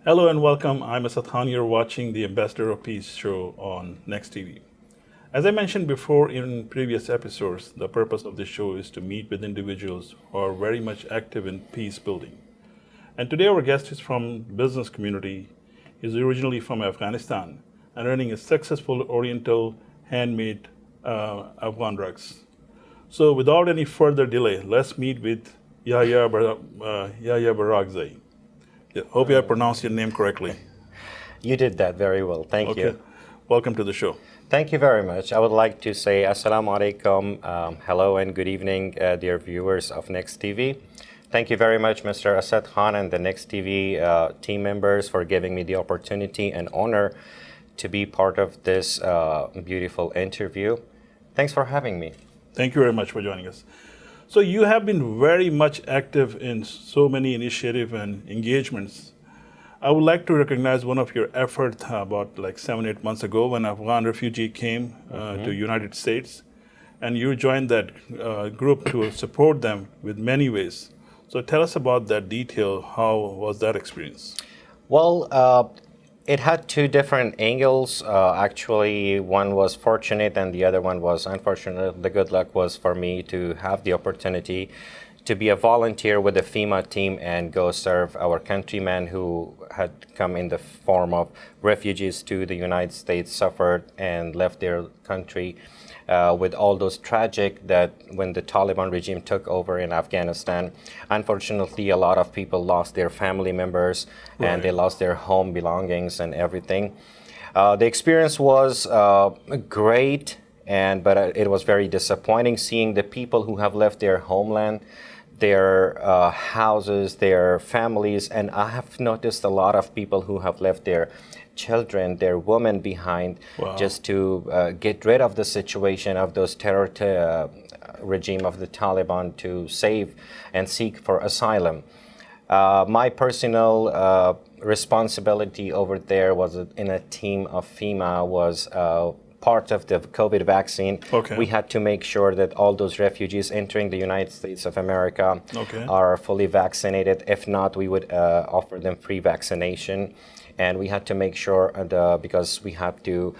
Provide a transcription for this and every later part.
Hello and welcome. I'm Asad. You're watching the Ambassador of Peace show on Next TV. As I mentioned before in previous episodes, the purpose of this show is to meet with individuals who are very much active in peace building. And today our guest is from business community. He's originally from Afghanistan and running a successful Oriental handmade Afghan rugs. So without any further delay, let's meet with Yahya Barak Zai. Yeah, hope I pronounced your name correctly. You did that very well. Thank Okay. you. Welcome to the show. Thank you very much. I would like to say Assalamu alaikum, hello and good evening, dear viewers of Next TV. Thank you very much, Mr. Asad Khan and the Next TV team members for giving me the opportunity and honor to be part of this beautiful interview. Thanks for having me. Thank you very much for joining us. So you have been very much active in so many initiatives and engagements. I would like to recognize one of your efforts about like 7-8 months ago when Afghan refugee came to United States, and you joined that group to support them with many ways. So tell us about that detail. How was that experience? Well, it had two different angles. Actually, one was fortunate and the other one was unfortunate. The good luck was for me to have the opportunity to be a volunteer with the FEMA team and go serve our countrymen who had come in the form of refugees to the United States, suffered and left their country with all those tragic that when the Taliban regime took over in Afghanistan. Unfortunately, a lot of people lost their family members and they lost their home belongings and everything. The experience was great, but it was very disappointing seeing the people who have left their homeland, their houses, their families, and I have noticed a lot of people who have left their children, their women behind, just to get rid of the situation of those terror regime of the Taliban to save and seek for asylum. My personal responsibility over there was in a team of FEMA was part of the COVID vaccine. Okay. We had to make sure that all those refugees entering the United States of America are fully vaccinated. If not, we would offer them free vaccination. And we had to make sure, because we have to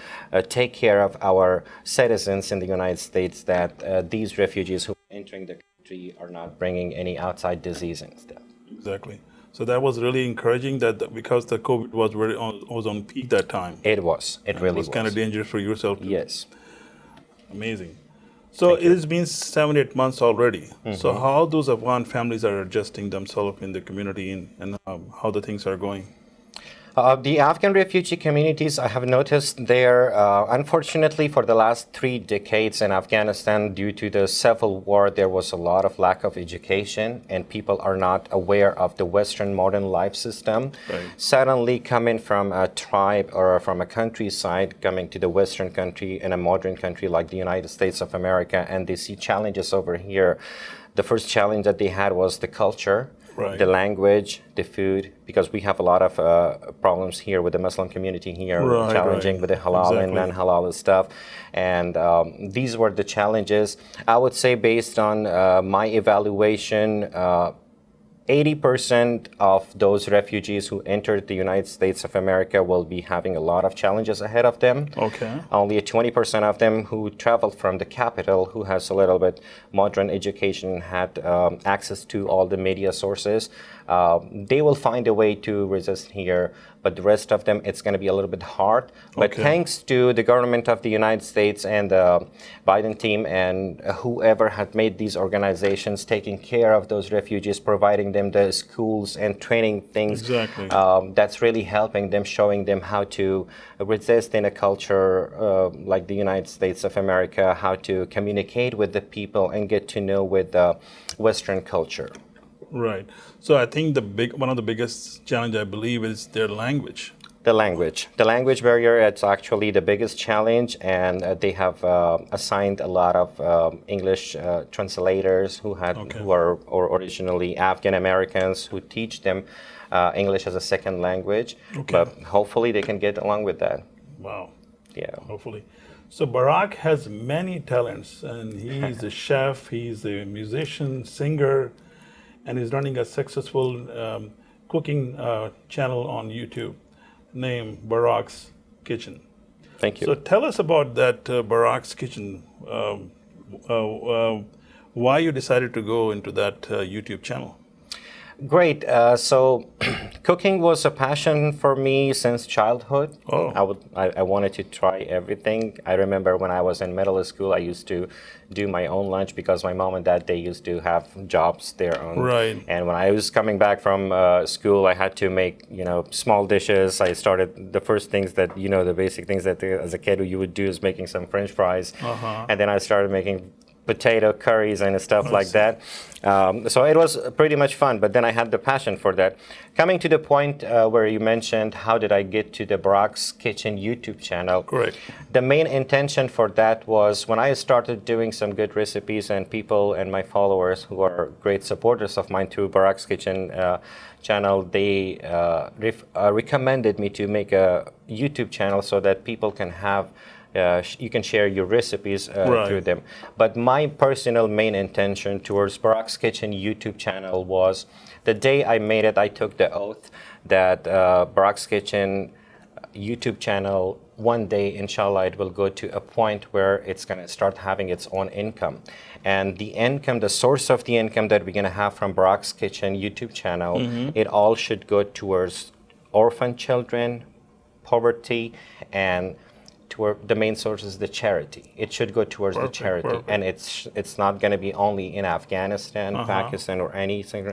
take care of our citizens in the United States, that these refugees who are entering the country are not bringing any outside disease and stuff. Exactly. So that was really encouraging that because the COVID was on peak that time. It was. It really was. It was kind of dangerous for yourself too. Yes. Amazing. So it has been 7-8 months already. So how those Afghan families are adjusting themselves in the community and how the things are going? The Afghan refugee communities, I have noticed there, unfortunately, for the last 3 decades in Afghanistan, due to the civil war, there was a lot of lack of education, and people are not aware of the Western modern life system. Suddenly coming from a tribe or from a countryside, coming to the Western country in a modern country like the United States of America, and they see challenges over here. The first challenge that they had was the culture. The language, the food, because we have a lot of problems here with the Muslim community here, challenging with the halal and non-halal stuff. And these were the challenges. I would say based on my evaluation, 80% of those refugees who entered the United States of America will be having a lot of challenges ahead of them. Only 20% of them who traveled from the capital, who has a little bit modern education, had access to all the media sources. They will find a way to resist here, but the rest of them, it's going to be a little bit hard. But thanks to the government of the United States and the Biden team and whoever had made these organizations, taking care of those refugees, providing them the schools and training things, that's really helping them, showing them how to resist in a culture like the United States of America, how to communicate with the people and get to know with the Western culture. Right. So I think one of the biggest challenge, I believe, is their language. The language barrier, it's actually the biggest challenge, and they have assigned a lot of English translators who are originally Afghan Americans who teach them English as a second language. But hopefully they can get along with that. Wow. Yeah. Hopefully. So Barak has many talents, and he's a chef, he's a musician, singer, and he's running a successful cooking channel on YouTube named Baraks Kitchen. Thank you. So tell us about that Baraks Kitchen. Why you decided to go into that YouTube channel? Great. So cooking was a passion for me since childhood. Oh. I wanted to try everything. I remember when I was in middle school, I used to do my own lunch because my mom and dad, they used to have jobs their own. Right. And when I was coming back from school, I had to make, small dishes. I started the first things that, the basic things that as a kid you would do is making some French fries. And then I started making potato curries and stuff like that. So it was pretty much fun, but then I had the passion for that. Coming to the point where you mentioned, how did I get to the Baraks Kitchen YouTube channel? Correct. The main intention for that was when I started doing some good recipes, and people and my followers who are great supporters of mine through Baraks Kitchen channel, they recommended me to make a YouTube channel so that people can have you can share your recipes through them. But my personal main intention towards Baraks Kitchen YouTube channel was the day I made it, I took the oath that Baraks Kitchen YouTube channel, one day, inshallah, it will go to a point where it's going to start having its own income. And the income, the source of the income that we're going to have from Baraks Kitchen YouTube channel, it all should go towards orphan children, poverty, and the main source is the charity. It should go towards the charity. And it's not going to be only in Afghanistan, Pakistan, or anything.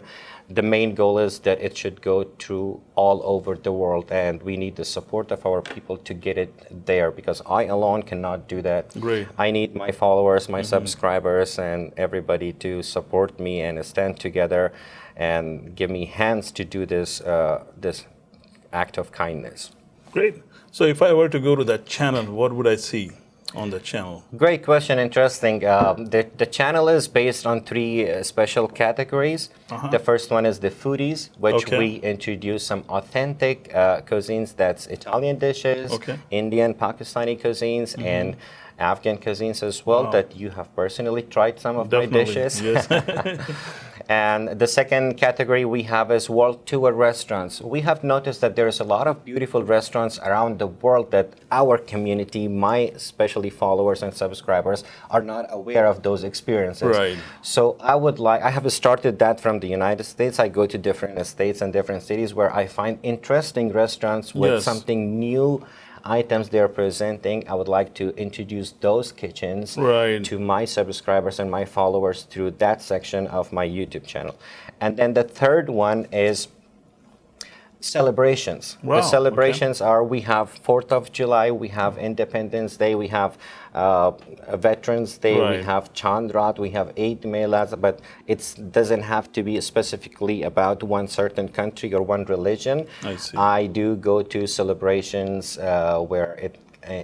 The main goal is that it should go to all over the world, and we need the support of our people to get it there, because I alone cannot do that. Great. I need my followers, my subscribers, and everybody to support me and stand together and give me hands to do this this act of kindness. Great. So if I were to go to that channel, what would I see on that channel? Great question, interesting. The channel is based on three special categories. The first one is the foodies, which we introduce some authentic cuisines, that's Italian dishes, Indian, Pakistani cuisines, and Afghan cuisines as well, that you have personally tried some of my dishes. Yes. And the second category we have is world tour restaurants. We have noticed that there's a lot of beautiful restaurants around the world that our community, my especially followers and subscribers, are not aware of those experiences. Right. So I have started that from the United States. I go to different states and different cities where I find interesting restaurants with something new items they're presenting. I would like to introduce those kitchens to my subscribers and my followers through that section of my YouTube channel. And then the third one is celebrations. The celebrations are, we have 4th of July, we have Independence Day, we have Veterans Day, we have Chandrat, we have Eid Milad, but it doesn't have to be specifically about one certain country or one religion. I see. I do go to celebrations where it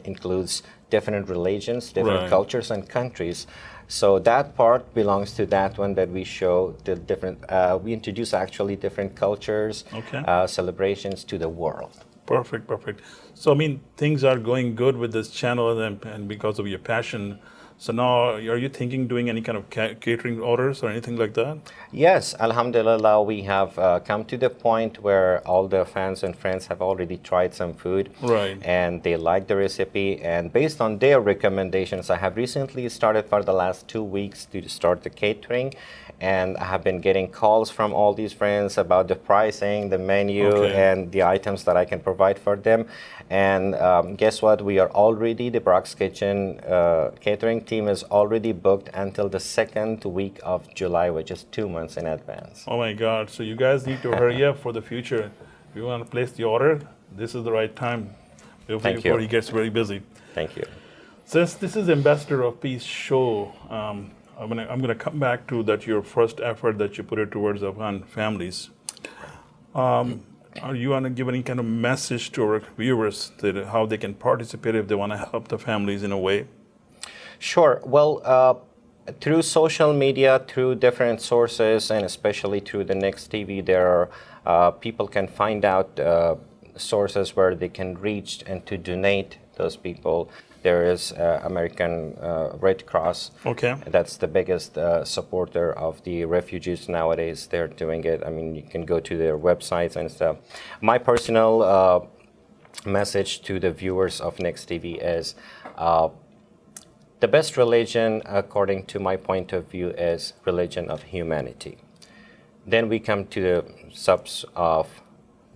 includes different religions, different cultures and countries. So that part belongs to that one that we show the different, we introduce actually different cultures, celebrations to the world. Perfect. So, I mean, things are going good with this channel, and because of your passion. So now, are you thinking doing any kind of catering orders or anything like that? Yes, Alhamdulillah, we have come to the point where all the fans and friends have already tried some food. And they like the recipe. And based on their recommendations, I have recently started for the last 2 weeks to start the catering. And I have been getting calls from all these friends about the pricing, the menu, and the items that I can provide for them. And guess what? We are already, the Baraks Kitchen catering team is already booked until the 2nd week of July, which is 2 months in advance. Oh my God. So you guys need to hurry up for the future. If you want to place the order, this is the right time before he gets very busy. Thank you. Since this is Ambassador of Peace show, I'm gonna come back to that your first effort that you put it towards Afghan families. Are you want to give any kind of message to our viewers that how they can participate if they want to help the families in a way? Sure. Well, through social media, through different sources, and especially through the Next TV, there are people can find out sources where they can reach and to donate those people. There is American Red Cross. Okay. That's the biggest supporter of the refugees nowadays. They're doing it. I mean, you can go to their websites and stuff. My personal message to the viewers of Next TV is the best religion, according to my point of view, is religion of humanity. Then we come to the subs of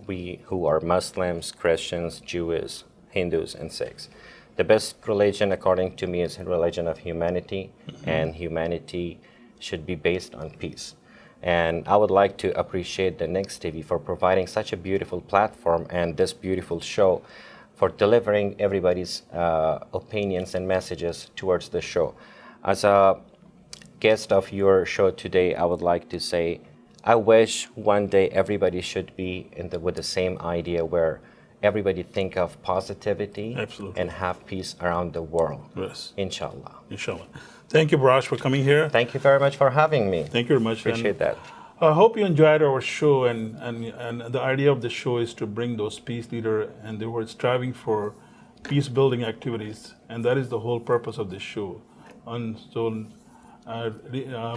we who are Muslims, Christians, Jews, Hindus, and Sikhs. The best religion, according to me, is a religion of humanity, and humanity should be based on peace. And I would like to appreciate the Next TV for providing such a beautiful platform and this beautiful show for delivering everybody's opinions and messages towards the show. As a guest of your show today, I would like to say, I wish one day everybody should be with the same idea where everybody think of positivity. Absolutely. And have peace around the world. Yes. Inshallah. Inshallah. Thank you, Baraks, for coming here. Thank you very much for having me. Thank you very much. Appreciate that. I hope you enjoyed our show, and the idea of the show is to bring those peace leaders, and they were striving for peace building activities, and that is the whole purpose of this show. And so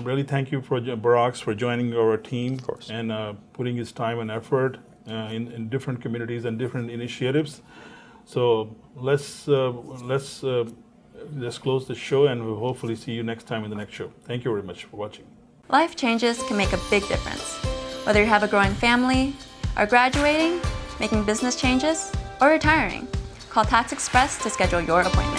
really thank you for Baraks for joining our team, Of course. and putting his time and effort in different communities and different initiatives. So let's close the show, and we'll hopefully see you next time in the next show. Thank you very much for watching. Life changes can make a big difference. Whether you have a growing family, are graduating, making business changes, or retiring, call Tax Express to schedule your appointment.